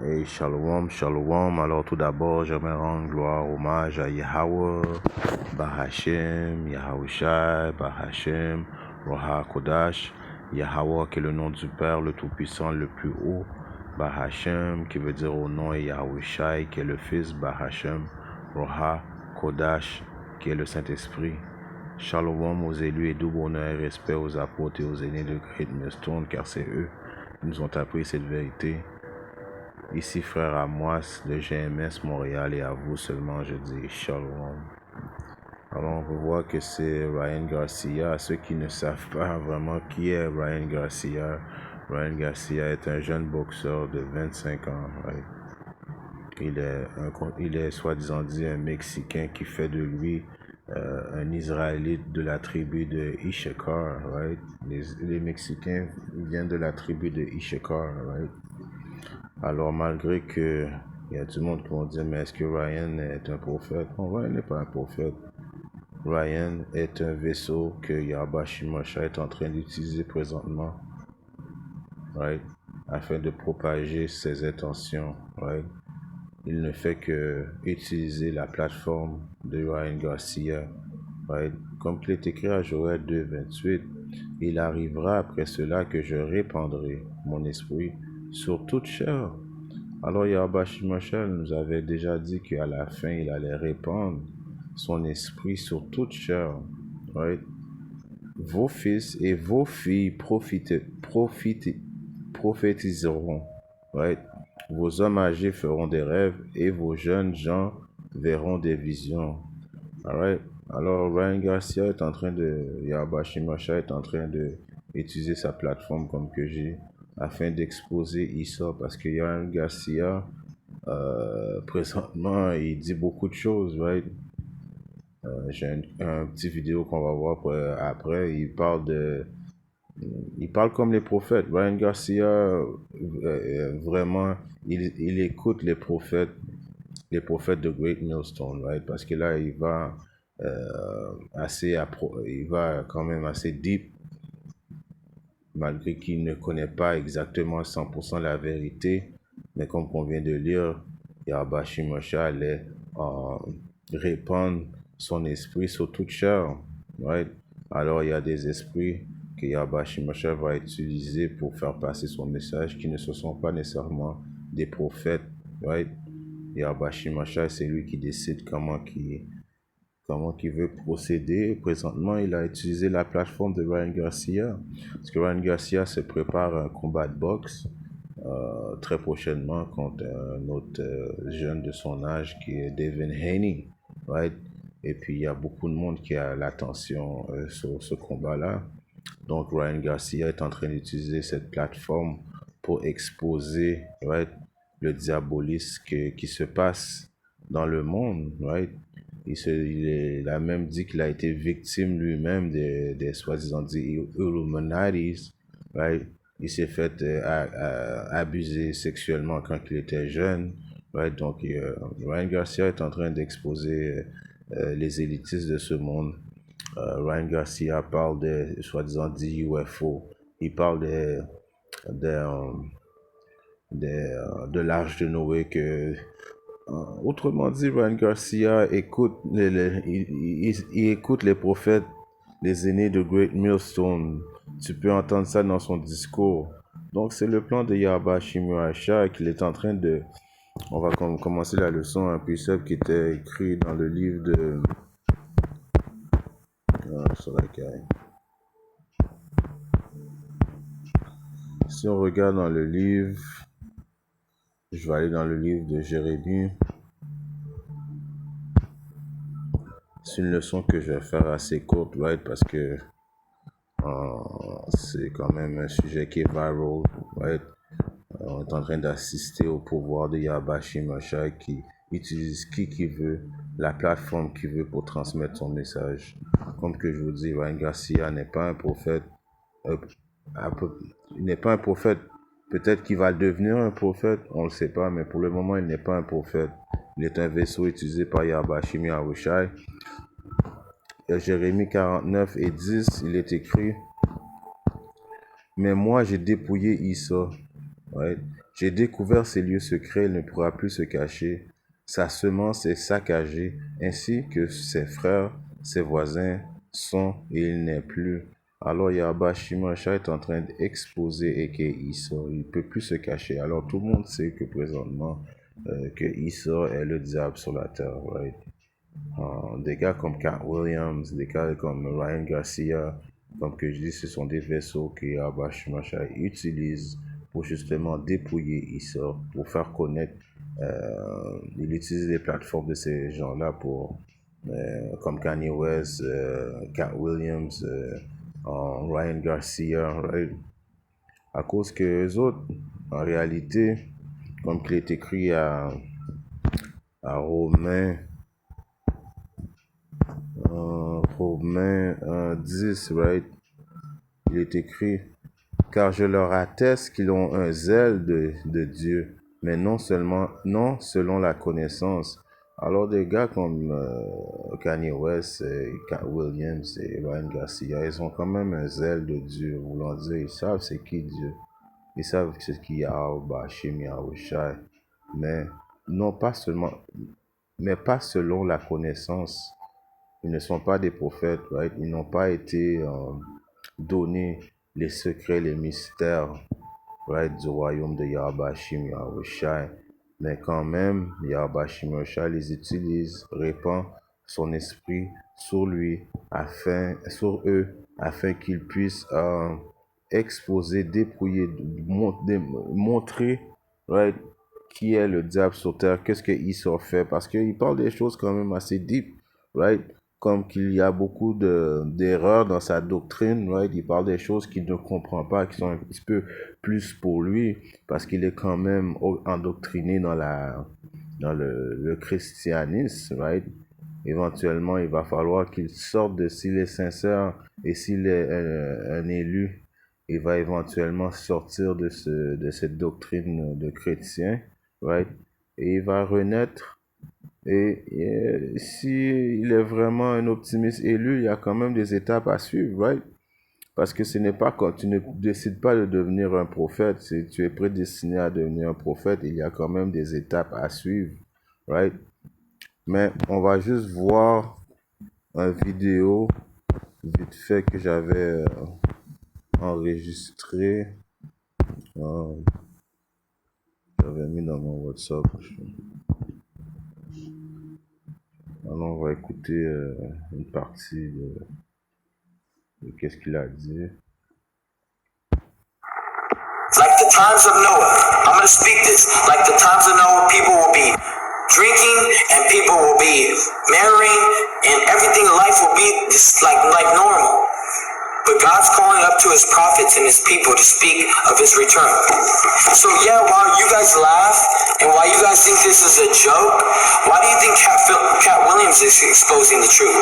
Et shalom, shalom. Alors tout d'abord, j'aimerais rendre gloire, hommage à Yahweh, Bahashem, Yahushai, Bahashem, Roha Kodash, Yahweh qui est le nom du Père, le Tout-Puissant, le plus haut, Bahashem qui veut dire au nom, et Yahushai qui est le Fils, Bahashem, Roha Kodash qui est le Saint-Esprit. Shalom aux élus et doux bonheur et respect aux apôtres et aux aînés de Great Millstone, car c'est eux qui nous ont appris cette vérité. Ici frère Amoas de GMS Montréal et à vous seulement je dis Shalom. Alors on peut voir que c'est Ryan Garcia. À ceux qui ne savent pas vraiment qui est Ryan Garcia est un jeune boxeur de 25 ans. Right? Il est soi-disant dit un Mexicain qui fait de lui un Israélite de la tribu de Issachar. Right? Les Mexicains viennent de la tribu de Issachar. Right? Alors malgré que il y a du monde qui vont dire mais est-ce que Ryan est un prophète? Non, Ryan n'est pas un prophète. Ryan est un vaisseau que Yahweh Shimosha est en train d'utiliser présentement, right, afin de propager ses intentions. Right. Il ne fait que utiliser la plateforme de Ryan Garcia. Right. Comme il est écrit à Joël 2:28, il arrivera après cela que je répandrai mon esprit sur toute chair. Alors Yahweh Shimosha nous avait déjà dit qu'à la fin il allait répandre son esprit sur toute chair. Right? Vos fils et vos filles prophétiseront. Right? Vos hommes âgés feront des rêves et vos jeunes gens verront des visions. Alright? Alors Ryan Garcia est en train de, Yahweh Shimosha est en train de utiliser sa plateforme comme que j'ai afin d'exposer Issa, parce que Ryan Garcia présentement il dit beaucoup de choses, right? J'ai un petit vidéo qu'on va voir après. Il parle comme les prophètes. Ryan Garcia, vraiment, il écoute les prophètes de Great Millstone, right? Parce que là, il va il va quand même assez deep, malgré qu'il ne connaît pas exactement 100% la vérité. Mais comme on vient de lire, Yahweh Shimosha allait répandre son esprit sur toute chair. Right? Alors il y a des esprits que Yahweh Shimosha va utiliser pour faire passer son message qui ne se sont pas nécessairement des prophètes. Right? Yahweh Shimosha, c'est lui qui décide comment il veut procéder. Présentement, il a utilisé la plateforme de Ryan Garcia, parce que Ryan Garcia se prépare à un combat de boxe très prochainement contre un autre jeune de son âge qui est Devin Haney, right? Et puis il y a beaucoup de monde qui a l'attention sur ce combat-là. Donc Ryan Garcia est en train d'utiliser cette plateforme pour exposer, right, le diabolisme qui se passe dans le monde, right? Il a même dit qu'il a été victime lui-même des soi-disant Illuminatis, right? Il s'est fait abuser sexuellement quand il était jeune, right? Donc Ryan Garcia est en train d'exposer les élitistes de ce monde. Ryan Garcia parle des soi-disant dit UFO. Il parle de l'âge de Noé que autrement dit, Ryan Garcia écoute il écoute les prophètes, les aînés de Great Millstone. Tu peux entendre ça dans son discours. Donc c'est le plan de Yahweh Shimosha qu'il est en train de... On va commencer la leçon un peu simple qui était écrit dans le livre de... Si on regarde dans le livre... Je vais aller dans le livre de Jérémie. C'est une leçon que je vais faire assez courte, right? Parce que c'est quand même un sujet qui est viral, right? On est en train d'assister au pouvoir de Yahweh Shimosha qui utilise qui veut, la plateforme qu'il veut pour transmettre son message. Comme que je vous dis, Ryan Garcia n'est pas un prophète. Il n'est pas un prophète. Peut-être qu'il va devenir un prophète, on ne le sait pas, mais pour le moment, il n'est pas un prophète. Il est un vaisseau utilisé par Yahweh Shimosha. Jérémie 49:10, il est écrit: mais moi j'ai dépouillé Issa, right? J'ai découvert ces lieux secrets, il ne pourra plus se cacher. Sa semence est saccagée, ainsi que ses frères, ses voisins sont, et il n'est plus. Alors Yahweh Shimosha est en train d'exposer et qu'il sort. Il ne peut plus se cacher. Alors tout le monde sait que présentement, que Esau est le diable sur la terre, right? Des gars comme Cat Williams, des gars comme Ryan Garcia, comme que je dis, ce sont des vaisseaux que Yahweh Shimosha utilise pour justement dépouiller Esau, pour faire connaître. Il utilise les plateformes de ces gens-là pour, comme Kanye West, Cat Williams, Ryan Garcia, right? À cause que les autres, en réalité, comme il est écrit à Romains 10, right? Il est écrit, car je leur atteste qu'ils ont un zèle de Dieu, mais non selon la connaissance. Alors des gars comme Kanye West, Cat Williams et Ryan Garcia, ils ont quand même un zèle de Dieu, voulant dire, ils savent c'est qui Dieu. Ils savent ce qu'il y a au Bashim Yahushai, mais non pas seulement, mais pas selon la connaissance. Ils ne sont pas des prophètes, right? Ils n'ont pas été donnés les secrets, les mystères, right, du royaume de Yahweh Yahushai. Mais quand même, Yahweh Yahushai les utilise, répand son esprit sur sur eux, afin qu'ils puissent exposer, dépouiller, montrer, right, qui est le diable sur terre, qu'est-ce qu'il s'en fait, parce qu'il parle des choses quand même assez deep, right, comme qu'il y a beaucoup d'erreurs dans sa doctrine, right, il parle des choses qu'il ne comprend pas, qui sont un petit peu plus pour lui, parce qu'il est quand même endoctriné dans le christianisme, right. Éventuellement, il va falloir qu'il sorte s'il est sincère et s'il est un élu, il va éventuellement sortir de cette doctrine de chrétien, right? Et il va renaître. Et s'il est vraiment un optimiste élu, il y a quand même des étapes à suivre, right? Parce que ce n'est pas quand tu ne décides pas de devenir un prophète, si tu es prédestiné à devenir un prophète, il y a quand même des étapes à suivre, right? Mais on va juste voir une vidéo vite fait que j'avais enregistré. J'avais mis dans mon WhatsApp. Alors on va écouter une partie de qu'est-ce qu'il a dit. Like the times of Noah, I'm going to speak this. Like the times of Noah, people will be drinking and people will be marrying and everything in life will be just like normal. But God's calling up to his prophets and his people to speak of his return. So yeah, while you guys laugh and while you guys think this is a joke, why do you think Cat Williams is exposing the truth?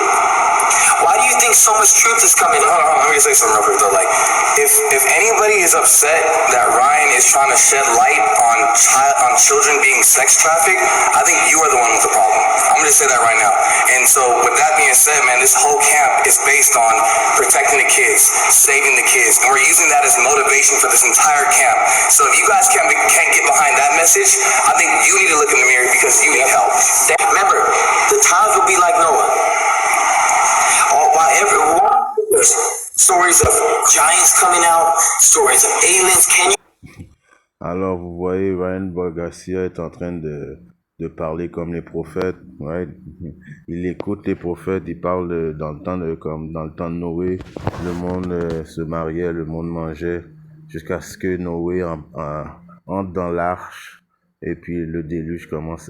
Why do you think so much truth is coming? Hold on, let me say something real quick though. Like, if anybody is upset that Ryan is trying to shed light on children being sex trafficked, I think you are the one with the problem. I'm gonna say that right now. And so, with that being said, man, this whole camp is based on protecting the kids, saving the kids, and we're using that as motivation for this entire camp. So if you guys can't get behind that message, I think you need to look in the mirror because you need help. Remember, the times will be like Noah. There's stories of giants coming out, stories of aliens. Can you? Alors, vous voyez, Ryan Garcia est en train de parler comme les prophètes, right? Il écoute les prophètes, il parle comme dans le temps de Noé, le monde se mariait, le monde mangeait, jusqu'à ce que Noé entre dans l'arche, et puis le déluge commence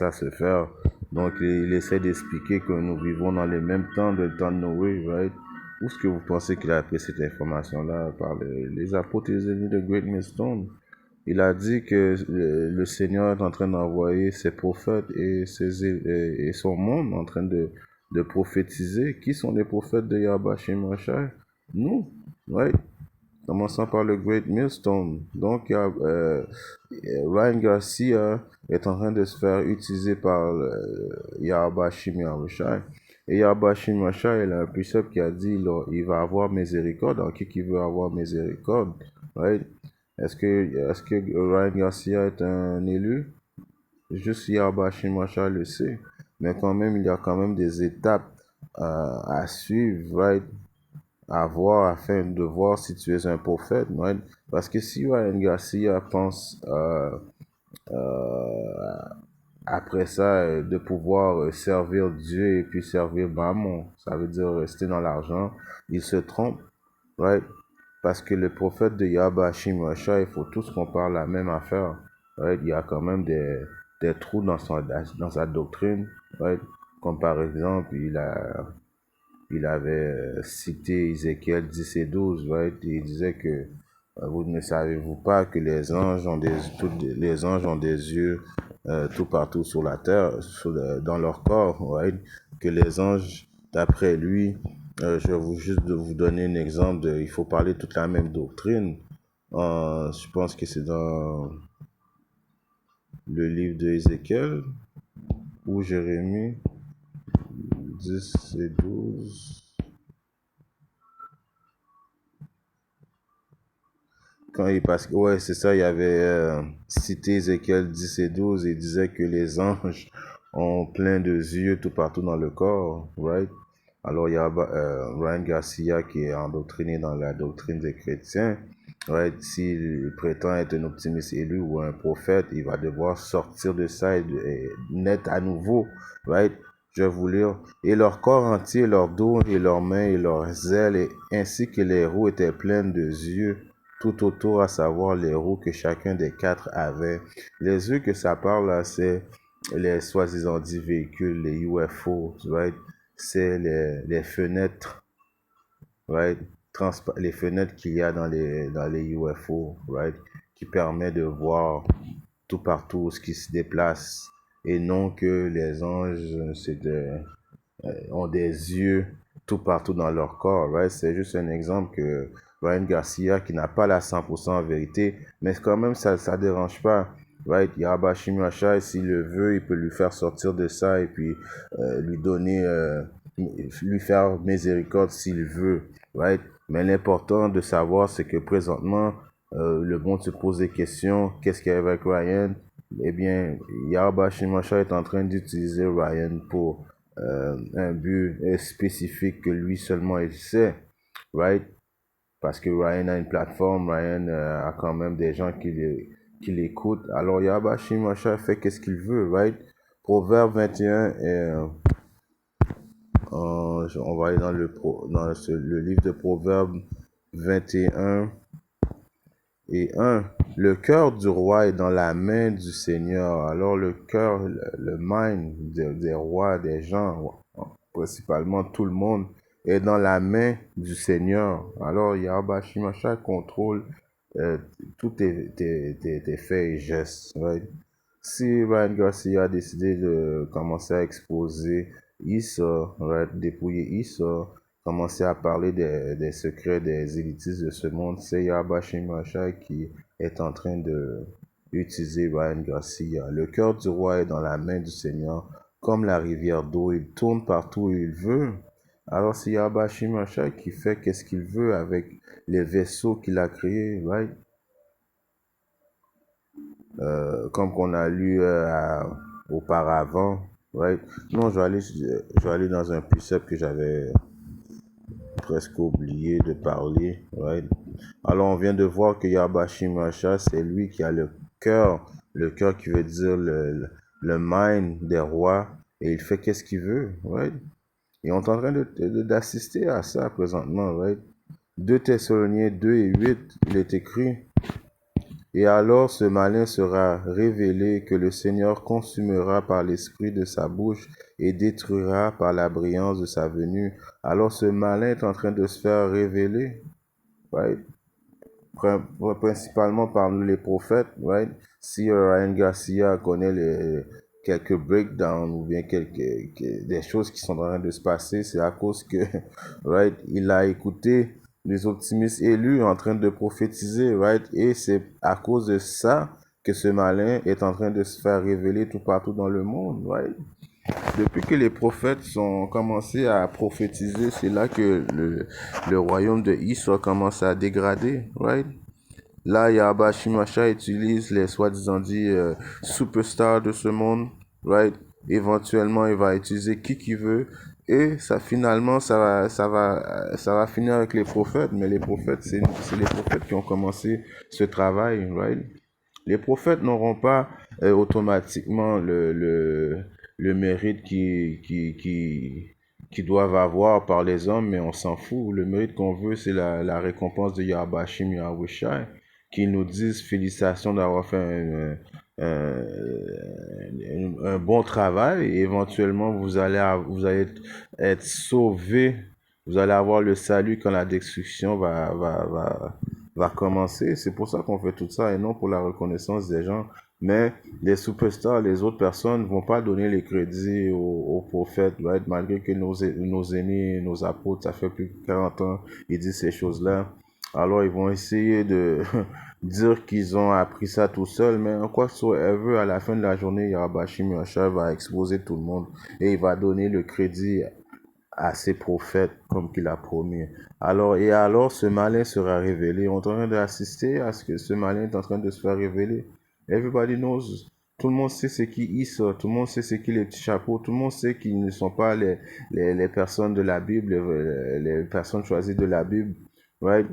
à se faire. Donc, il essaie d'expliquer que nous vivons dans les mêmes temps, le temps de Noé, right? Où est-ce que vous pensez qu'il a appris cette information-là par les apôtres et les ennemis de Great Millstone? Il a dit que le Seigneur est en train d'envoyer ses prophètes et son monde en train de prophétiser. Qui sont les prophètes de Yahweh Shemashai? Nous, right? Commençons par le Great Millstone. Donc, Ryan Garcia est en train de se faire utiliser par Yahweh Shemashai. Et Yahweh Shemashai, il a un précepte qui a dit il va avoir miséricorde. En qui veut avoir miséricorde, right? Est-ce que Ryan Garcia est un élu? Juste Yahba Shimosha le sait. Mais quand même, il y a quand même des étapes à suivre, right? À voir afin de voir si tu es un prophète, right? Parce que si Ryan Garcia pense après ça de pouvoir servir Dieu et puis servir Mammon, ça veut dire rester dans l'argent, il se trompe, right? Parce que le prophète de Yahba Shimosha, il faut tous qu'on parle la même affaire, right? Il y a quand même des trous dans sa doctrine, right? Comme par exemple, il avait cité Ézéchiel 10 et 12, right? Et il disait que vous ne savez-vous pas que les anges ont des yeux tout partout sur la terre, dans leur corps, right? Que les anges, d'après lui, je vais juste vous donner un exemple, il faut parler toute la même doctrine. Je pense que c'est dans le livre de Ézéchiel ou Jérémie 10 et 12. Ouais, c'est ça, il y avait cité Ézéchiel 10 et 12 et il disait que les anges ont plein de yeux tout partout dans le corps, right? Alors, il y a Ryan Garcia qui est endoctriné dans la doctrine des chrétiens, right? S'il prétend être un optimiste élu ou un prophète, il va devoir sortir de ça et naître à nouveau, right? Je vais vous lire. Et leur corps entier, leur dos et leurs mains et leurs ailes, ainsi que les roues étaient pleines de yeux tout autour, à savoir les roues que chacun des quatre avait. Les yeux que ça parle là, c'est les soi-disant dits véhicules, les UFO, right? C'est les fenêtres, right? Les fenêtres qu'il y a dans les UFO, right? Qui permet de voir tout partout ce qui se déplace et non que les anges ont des yeux tout partout dans leur corps, right? C'est juste un exemple que Ryan Garcia, qui n'a pas la 100% vérité, mais quand même, ça dérange pas, right? Yahba Shimosha, s'il le veut, il peut lui faire sortir de ça et puis lui donner, lui faire miséricorde s'il veut, right? Mais l'important de savoir, c'est que présentement, le monde se pose des questions. Qu'est-ce qu'il y a avec Ryan? Eh bien, Yahba Shimosha est en train d'utiliser Ryan pour un but spécifique que lui seulement il sait, right? Parce que Ryan a une plateforme, Ryan a quand même des gens qui l'écoutent. Alors Yahba Shimosha fait qu'est-ce qu'il veut, right? Proverbe 21, on va aller dans le livre de Proverbe 21 et 1. Le cœur du roi est dans la main du Seigneur. Alors le cœur, le mind des rois, des gens, principalement tout le monde, est dans la main du Seigneur. Alors Yahba Shimosha contrôle tous tes faits et gestes. Right? Si Ryan Garcia a décidé de commencer à exposer Issa, right, dépouiller Issa, commencer à parler des secrets des élitistes de ce monde, c'est Yahba Shimosha qui est en train de utiliser Ryan Garcia. Le cœur du roi est dans la main du Seigneur, comme la rivière d'eau, il tourne partout où il veut. Alors c'est Yahba Shimosha qui fait qu'est-ce qu'il veut avec les vaisseaux qu'il a créés, right? Comme qu'on a lu auparavant, right? Non, je vais aller dans un precept que j'avais presque oublié de parler, right? Alors on vient de voir que Yahba Shimosha, c'est lui qui a le cœur qui veut dire le mind des rois, et il fait qu'est-ce qu'il veut, right? Et on est en train d'assister à ça présentement, right? 2 Thessaloniens 2 et 8, il est écrit: et alors ce malin sera révélé, que le Seigneur consumera par l'esprit de sa bouche et détruira par la brillance de sa venue. Alors ce malin est en train de se faire révéler, right? Principalement parmi les prophètes, right? Si Ryan Garcia connaît quelques breakdowns ou bien des choses qui sont en train de se passer, c'est à cause que, right, il a écouté les optimistes élus en train de prophétiser, right? Et c'est à cause de ça que ce malin est en train de se faire révéler tout partout dans le monde, right? Depuis que les prophètes ont commencé à prophétiser, c'est là que le royaume de Issa commence à dégrader, right? là, Yahba Shimasha utilise les soi-disant dit superstars de ce monde, right? Éventuellement, il va utiliser qui veut. Et ça, finalement, ça va finir avec les prophètes. Mais les prophètes, c'est les prophètes qui ont commencé ce travail, right? Les prophètes n'auront pas automatiquement le mérite qui doivent avoir par les hommes, mais on s'en fout. Le mérite qu'on veut, c'est la récompense de Yahbashim Yahushai, qui nous disent félicitations d'avoir fait un bon travail. Et éventuellement, vous allez être sauvés. Vous allez avoir le salut quand la destruction va commencer. C'est pour ça qu'on fait tout ça et non pour la reconnaissance des gens. Mais les superstars, les autres personnes ne vont pas donner les crédits aux prophètes, right? Malgré que nos aînés, nos apôtres, ça fait plus de 40 ans, ils disent ces choses-là. Alors, ils vont essayer de dire qu'ils ont appris ça tout seuls, mais en quoi que ce soit, à la fin de la journée, Yarabashim Yahshua va exposer tout le monde et il va donner le crédit à ses prophètes comme qu'il a promis. Alors, ce malin sera révélé. On est en train d'assister à ce que ce malin est en train de se faire révéler. Everybody knows. Tout le monde sait ce qui Issa, tout le monde sait ce qui les petits chapeaux, tout le monde sait qu'ils ne sont pas les personnes de la Bible, les personnes choisies de la Bible, right?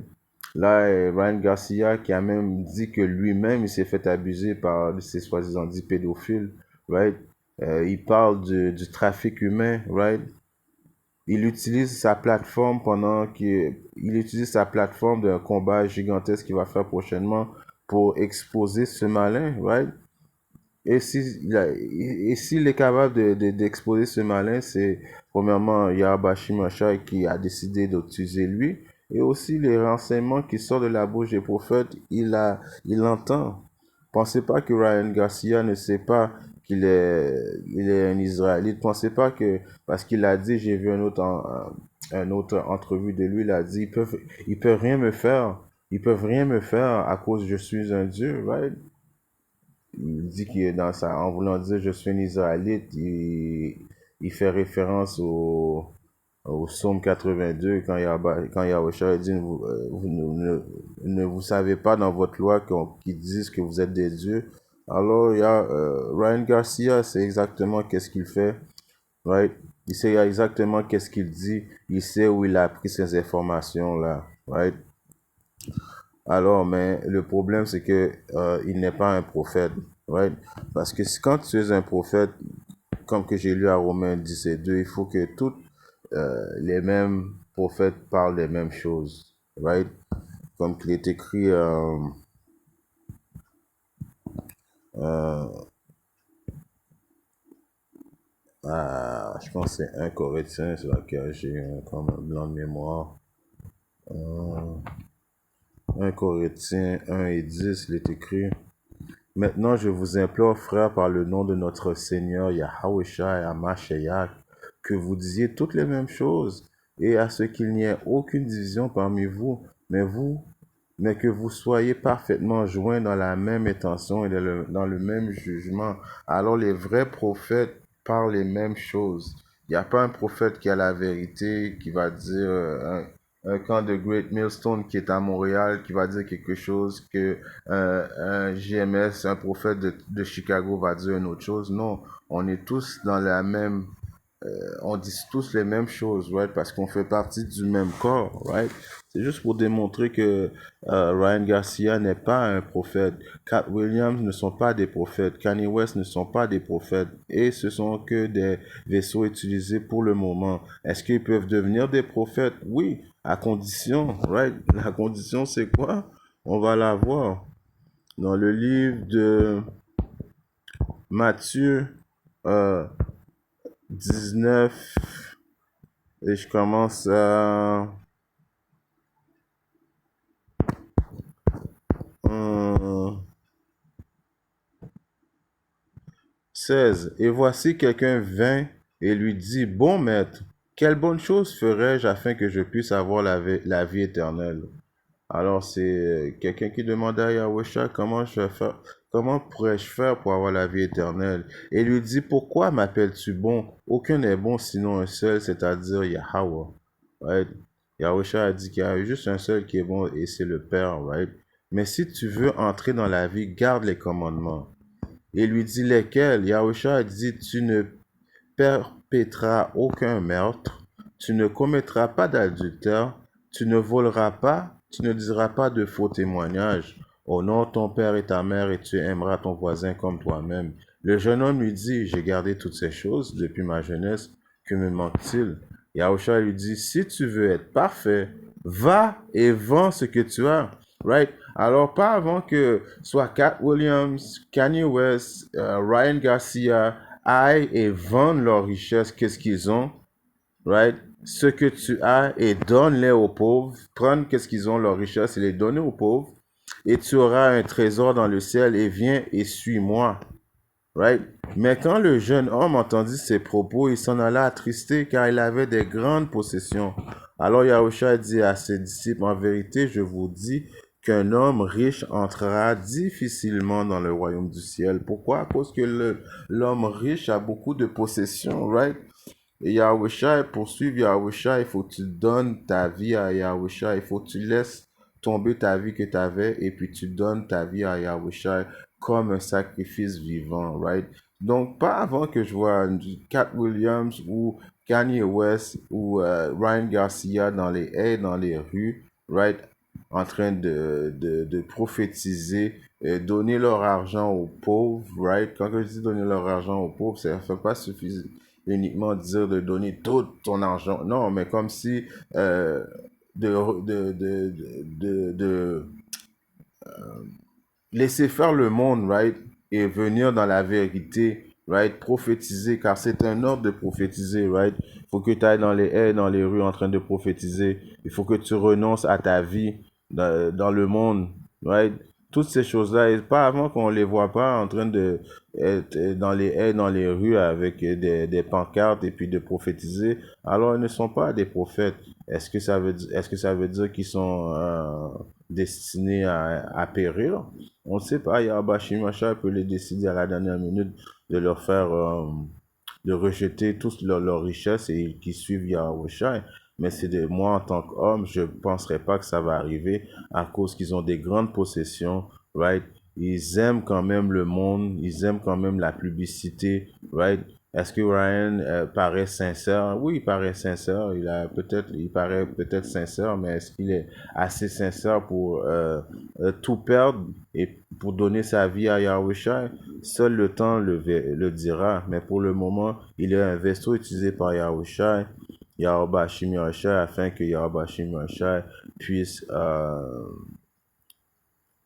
Là, Ryan Garcia qui a même dit que lui-même il s'est fait abuser par ces soi-disant dit pédophiles, right? Il parle du trafic humain, right? Il utilise sa plateforme il utilise sa plateforme d'un combat gigantesque qu'il va faire prochainement pour exposer ce malin, right? Et s'il est capable d'exposer ce malin, c'est premièrement Yahbashi Masha qui a décidé d'utiliser lui, et aussi les renseignements qui sortent de la bouche des prophètes, il entend. Pensez pas que Ryan Garcia ne sait pas il est un Israélite. Pensez pas que, parce qu'il a dit, j'ai vu un autre entrevue de lui, il a dit, ils peuvent rien me faire. Ils peuvent rien me faire à cause que je suis un Dieu, right? Il dit qu'il est en voulant dire je suis un Israélite, il fait référence au psaume 82 quand Yahweh dit vous ne vous savez pas dans votre loi qui disent que vous êtes des dieux. Alors, Ryan Garcia, c'est exactement qu'est-ce qu'il fait, right? Il sait exactement qu'est-ce qu'il dit, il sait où il a pris ces informations là, right? Alors, mais le problème, c'est que il n'est pas un prophète, right? Parce que quand tu es un prophète, comme que j'ai lu à Romains 10 et 2, il faut que tous les mêmes prophètes parlent des mêmes choses, right? Comme qu'il est écrit, je pense que c'est 1 Corinthiens, sur laquelle j'ai comme un blanc de mémoire. 1 Corinthiens 1 et 10, il est écrit. Maintenant, je vous implore, frères, par le nom de notre Seigneur Yahweh Shai Hamashiach, que vous disiez toutes les mêmes choses, et à ce qu'il n'y ait aucune division parmi vous, mais que vous soyez parfaitement joints dans la même intention et dans le même jugement. Alors les vrais prophètes parlent les mêmes choses. Il n'y a pas un prophète qui a la vérité, qui va dire un camp de Great Millstone qui est à Montréal, qui va dire quelque chose, que un GMS, un prophète de Chicago va dire une autre chose. Non, on est tous dans la même on dit tous les mêmes choses, right? Parce qu'on fait partie du même corps, right? C'est juste pour démontrer que Ryan Garcia n'est pas un prophète. Cat Williams ne sont pas des prophètes. Kanye West ne sont pas des prophètes. Et ce sont que des vaisseaux utilisés pour le moment. Est-ce qu'ils peuvent devenir des prophètes? Oui, à condition, right? La condition, c'est quoi? On va la voir. Dans le livre de Matthieu 19, et je commence à 16. Et voici quelqu'un vint et lui dit, bon maître, quelle bonne chose ferais-je afin que je puisse avoir la vie éternelle? Alors c'est quelqu'un qui demande à Yahweh comment pourrais-je faire pour avoir la vie éternelle? Et il lui dit, pourquoi m'appelles-tu bon? Aucun n'est bon sinon un seul, c'est-à-dire Yahweh. Right? Yahweh a dit qu'il y a juste un seul qui est bon et c'est le Père, right? Mais si tu veux entrer dans la vie, garde les commandements. Il lui dit lesquels? Yahusha dit, tu ne perpétreras aucun meurtre, tu ne commettras pas d'adultère, tu ne voleras pas, tu ne diras pas de faux témoignages. Honore ton père et ta mère et tu aimeras ton voisin comme toi-même. Le jeune homme lui dit, j'ai gardé toutes ces choses depuis ma jeunesse, que me manque-t-il? Yahusha lui dit, si tu veux être parfait, va et vends ce que tu as. Right? Alors, pas avant que soit Cat Williams, Kanye West, Ryan Garcia aillent et vendent leurs richesses, qu'est-ce qu'ils ont, right? Ce que tu as et donne-les aux pauvres. Prendre qu'est-ce qu'ils ont, leurs richesses, et les donner aux pauvres. Et tu auras un trésor dans le ciel et viens et suis-moi. Right? Mais quand le jeune homme entendit ces propos, il s'en alla attristé car il avait des grandes possessions. Alors Yahusha dit à ses disciples, en vérité, je vous dis qu'un homme riche entrera difficilement dans le royaume du ciel. Pourquoi? À cause que l'homme riche a beaucoup de possessions, right? Et Yahusha, pour suivre Yahusha, il faut que tu donnes ta vie à Yahusha, il faut que tu laisses tomber ta vie que tu avais et puis tu donnes ta vie à Yahusha comme un sacrifice vivant, right? Donc, pas avant que je vois Cat Williams ou Kanye West ou Ryan Garcia dans les haies, dans les rues, right? En train de prophétiser, donner leur argent aux pauvres, right? Quand je dis donner leur argent aux pauvres, ça ne fait pas suffisant uniquement dire de donner tout ton argent. Non, mais comme si de laisser faire le monde, right? Et venir dans la vérité, right? Prophétiser, car c'est un ordre de prophétiser, right? Il faut que tu ailles dans les haies, dans les rues en train de prophétiser. Il faut que tu renonces à ta vie dans le monde, right? Toutes ces choses-là, et pas avant qu'on les voit pas en train de être dans les haies, dans les rues avec des pancartes et puis de prophétiser. Alors, ils ne sont pas des prophètes. Est-ce que ça veut dire qu'ils sont destinés à périr? On ne sait pas. Yahabashi Masha peut les décider à la dernière minute de leur faire, de rejeter toutes leurs richesses et qui suivent Yahweh. Mais c'est de moi en tant qu'homme, je ne penserais pas que ça va arriver à cause qu'ils ont des grandes possessions, right? Ils aiment quand même le monde, ils aiment quand même la publicité, right? Est-ce que Ryan paraît sincère? Oui, il paraît sincère. Il paraît peut-être sincère, mais est-ce qu'il est assez sincère pour tout perdre et pour donner sa vie à Yahweh? Seul le temps le dira. Mais pour le moment, il est un vaisseau utilisé par Yahweh, Yahweh Shim Yahweh, afin que Yahweh Shim Yahweh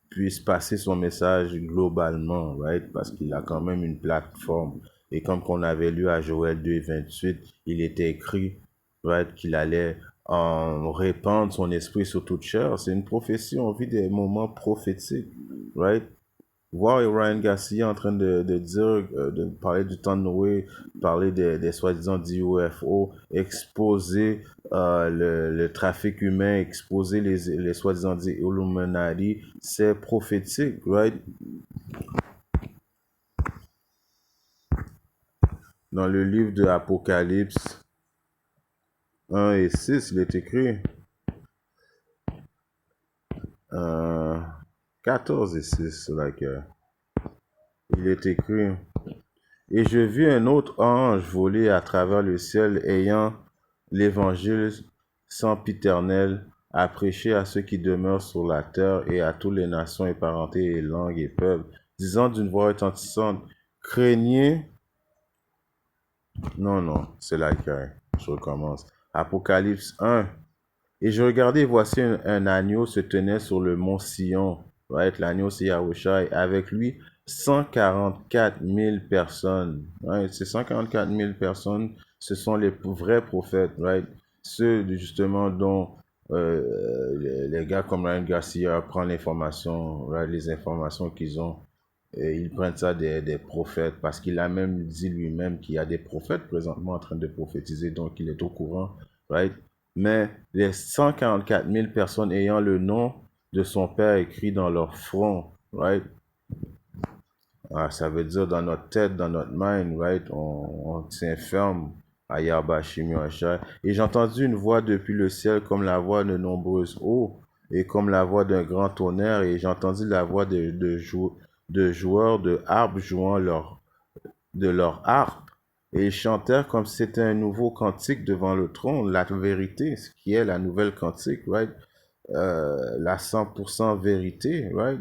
puisse passer son message globalement, right? Parce qu'il a quand même une plateforme. Et comme qu'on avait lu à Joël 2:28, il était écrit, right, qu'il allait répandre son esprit sur toute chair. C'est une prophétie, on vit des moments prophétiques, right? Voir Ryan Garcia en train de dire, de parler du temps de Noé, parler des soi-disant UFO, exposer le trafic humain, exposer les soi-disant Illuminati, c'est prophétique, right? Dans le livre de Apocalypse 1 et 6, il est écrit 14 et 6, like, il est écrit: et je vis un autre ange voler à travers le ciel, ayant l'évangile sempiternel à prêcher à ceux qui demeurent sur la terre et à toutes les nations et parentés et langues et peuples, disant d'une voix retentissante: craignez. Non, c'est là que je recommence. Apocalypse 1. Et je regardais, voici un agneau se tenait sur le mont Sion. Right? L'agneau, c'est Yahushua. Avec lui, 144 000 personnes. Right? Ces 144 000 personnes, ce sont les vrais prophètes. Right? Ceux, justement, dont les gars comme Ryan Garcia prennent l'information, right? Les informations qu'ils ont. Et ils prennent ça des prophètes, parce qu'il a même dit lui-même qu'il y a des prophètes présentement en train de prophétiser, donc il est au courant, right? Mais les 144 000 personnes ayant le nom de son père écrit dans leur front, right? Ça veut dire dans notre tête, dans notre mind, right? On tient ferme à Yahba Shimi Achai. Et j'ai entendu une voix depuis le ciel comme la voix de nombreuses eaux, est comme la voix d'un grand tonnerre, et j'ai entendu la voix de joueurs de harpe jouant de leur harpe, et ils chantèrent comme si c'était un nouveau cantique devant le trône, la vérité, ce qui est la nouvelle cantique, right? La 100% vérité, right?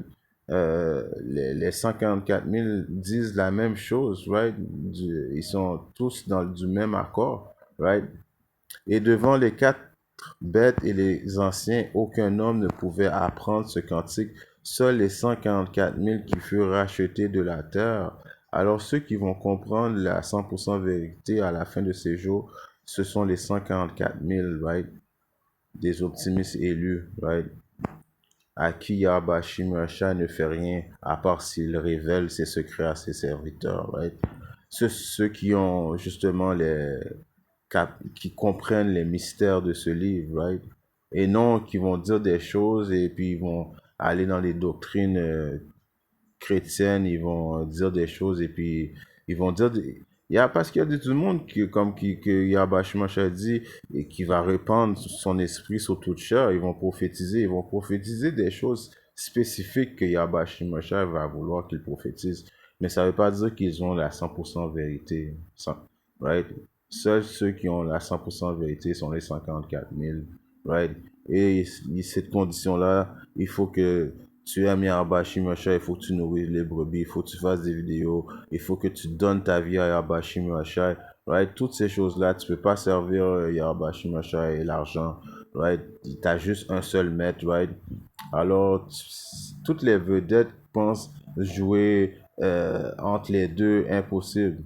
Les 144 000 disent la même chose, right? Ils sont tous du même accord, right? Et devant les quatre bêtes et les anciens, aucun homme ne pouvait apprendre ce cantique, seuls les 144 000 qui furent rachetés de la terre. Alors ceux qui vont comprendre la 100% vérité à la fin de ces jours, ce sont les 144 000, right? Des optimistes élus, right? À qui Yahweh Shimrasha ne fait rien à part s'il révèle ses secrets à ses serviteurs, right? Ceux qui ont justement qui comprennent les mystères de ce livre, right? Et non qui vont dire des choses et puis ils vont aller dans les doctrines chrétiennes, ils vont dire des choses et puis ils vont dire parce qu'il y a tout le monde que Yahweh Shimrasha dit et qui va répandre son esprit sur toute chair, ils vont prophétiser des choses spécifiques que Yahweh Shimrasha va vouloir qu'ils prophétisent. Mais ça ne veut pas dire qu'ils ont la 100% vérité, right? Seuls ceux qui ont la 100% vérité sont les 144 000, right? Et cette condition-là, il faut que tu aimes Yahweh Shimrasha, il faut que tu nourrisses les brebis, il faut que tu fasses des vidéos, il faut que tu donnes ta vie à Yahweh Shimrasha, right? Toutes ces choses-là, tu peux pas servir Yahweh Shimrasha et l'argent, right? Tu as juste un seul maître, right? Alors, toutes les vedettes pensent jouer entre les deux, impossible.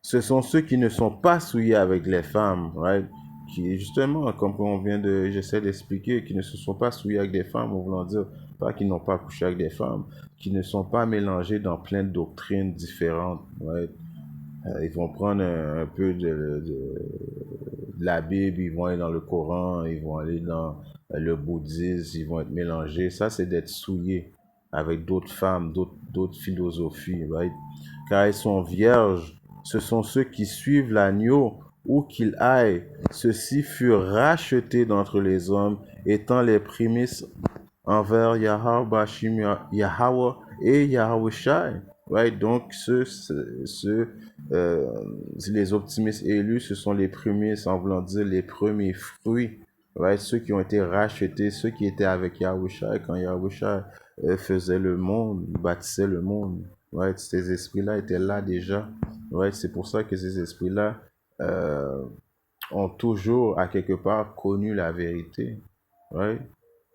Ce sont ceux qui ne sont pas souillés avec les femmes, right? Qui, justement, comme j'essaie d'expliquer, qui ne se sont pas souillés avec des femmes, en voulant dire, pas qu'ils n'ont pas couché avec des femmes, qui ne sont pas mélangés dans plein de doctrines différentes, right? Ils vont prendre un peu de la Bible, ils vont aller dans le Coran, ils vont aller dans le bouddhisme, ils vont être mélangés. Ça, c'est d'être souillés avec d'autres femmes, d'autres philosophies, right? Car ils sont vierges. Ce sont ceux qui suivent l'agneau où qu'il aille. Ceux-ci furent rachetés d'entre les hommes, étant les prémices envers Yahweh et Yahushai. Right? Donc, les optimistes élus, ce sont les prémices, en voulant dire les premiers fruits. Right? Ceux qui ont été rachetés, ceux qui étaient avec Yahushai quand Yahushai faisait le monde, bâtissait le monde. Right? Ces esprits-là étaient là déjà. Right? C'est pour ça que ces esprits-là ont toujours, à quelque part, connu la vérité. Right?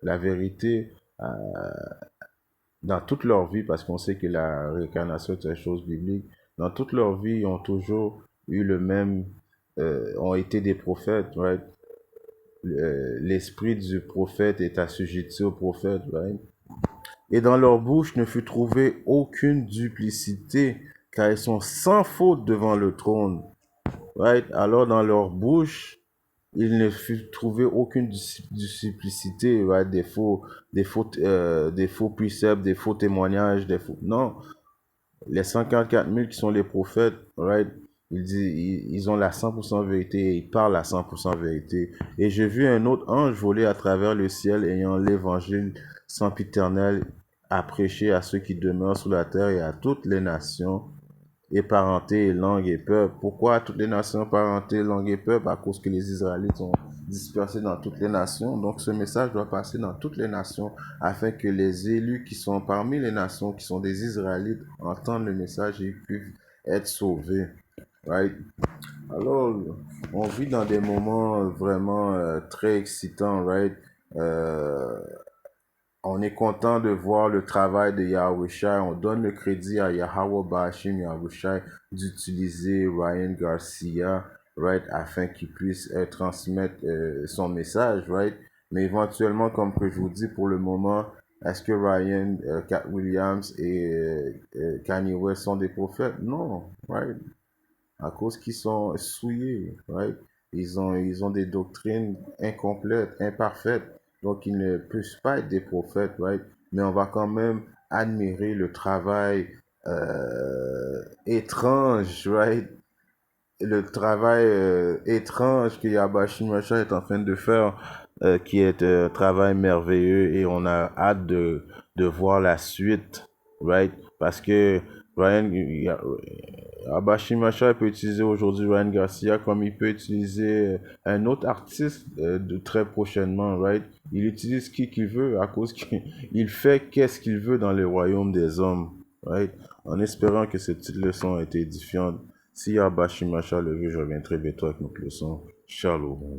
La vérité dans toute leur vie, parce qu'on sait que la réincarnation est une chose biblique, dans toute leur vie, ils ont toujours eu ont été des prophètes, right? L'esprit du prophète est assujetti au prophète, right? Et dans leur bouche ne fut trouvée aucune duplicité, car ils sont sans faute devant le trône, right? Alors dans leur bouche, il ne fut trouvé aucune duplicité, right? Des faux préceptes, des faux témoignages, non. Les 144 000 qui sont les prophètes, right? Ils ont la 100% vérité, et ils parlent la 100% vérité. Et j'ai vu un autre ange voler à travers le ciel, ayant l'évangile sempiternel à prêcher à ceux qui demeurent sous la terre et à toutes les nations, et parenté, et langue et peuple. Pourquoi toutes les nations, parenté, langue et peuple? À cause que les Israélites sont dispersés dans toutes les nations. Donc ce message doit passer dans toutes les nations afin que les élus qui sont parmi les nations, qui sont des Israélites, entendent le message et puissent être sauvés. Right? Alors, on vit dans des moments vraiment très excitants, right? On est content de voir le travail de Yahushai. On donne le crédit à Yahweh Bashim Yahushai d'utiliser Ryan Garcia, right, afin qu'il puisse transmettre son message, right. Mais éventuellement, comme que je vous dis pour le moment, est-ce que Ryan, Cat Williams et Kanye West sont des prophètes? Non, right. À cause qu'ils sont souillés, right. Ils ont des doctrines incomplètes, imparfaites. Donc, ils ne peuvent pas être des prophètes, right? Mais on va quand même admirer le travail étrange, right? Le travail étrange que Yahweh Shimrasha est en train de faire qui est un travail merveilleux et on a hâte de voir la suite, right? Parce que Ryan, Abashi Macha peut utiliser aujourd'hui Ryan Garcia comme il peut utiliser un autre artiste de très prochainement, right? Il utilise qui qu'il veut à cause qu'il fait qu'est-ce qu'il veut dans le royaume des hommes, right? En espérant que cette petite leçon a été édifiante. Si Abashi Macha le veut, je reviendrai bientôt avec notre leçon. Shalom.